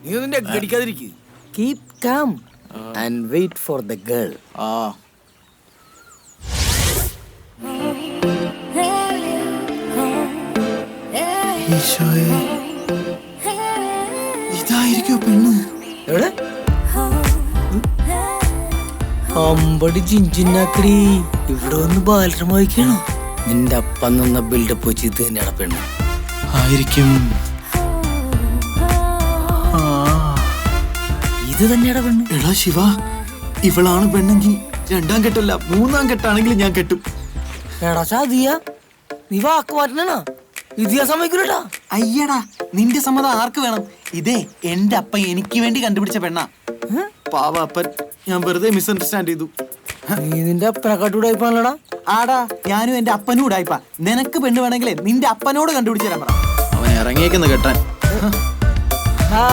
നീ നിന്റെ അടിക്കാതിരിക്കുക. Keep calm and wait for the girl. ഇതായിരിക്കോ പെണ്ണ്? എവിടെ അമ്പടി ജിഞ്ചിന്നാക്കടി, ഇവിടെ ഒന്ന് ബാലരം വായിക്കണോ? നിന്റെ അപ്പം നിന്ന ബിൽഡപ്പ് വെച്ച് ഇത് തന്നെയാണ് പെണ്ണ് ആയിരിക്കും. ഇത് തന്നെയാണ് പെണ്ണ്. എടാ ശിവ, ഇവളാണ് പെണ്ണെങ്കിൽ 2ാം കെട്ടല്ല 3ാം കെട്ടാണെങ്കിലും ഞാൻ കെട്ടും. എടാ ചാതിയ, നീ വാക്ക് മാറ്റണ ഇതിഹാസം സമ്മതിക്കൂലട്ടാ. അയ്യടാ, നിന്റെ സമ്മതം ആർക്ക് വേണം? ഇതേ എന്റെ അപ്പ എനിക്ക് വേണ്ടി കണ്ടുപിടിച്ച പെണ്ണാ. പാവ അപ്പൻ, ഞാൻ വെറുതെ മിസ്അണ്ടർസ്റ്റാൻഡ് ചെയ്തു. നീ നിന്റെ അപ്പനെക്കാട്ടൂടായിപ്പാണല്ലടാ. ആടാ, ഞാനും എന്റെ അപ്പനും ഉടായിപ്പാ. നിനക്ക് പെണ്ണ് വേണമെങ്കിലേ നിന്റെ അപ്പനോട് കണ്ടുപിടിച്ചു തരാൻ പറ. അവൻ ഇറങ്ങിയേക്കുന്ന കെട്ടാൻ.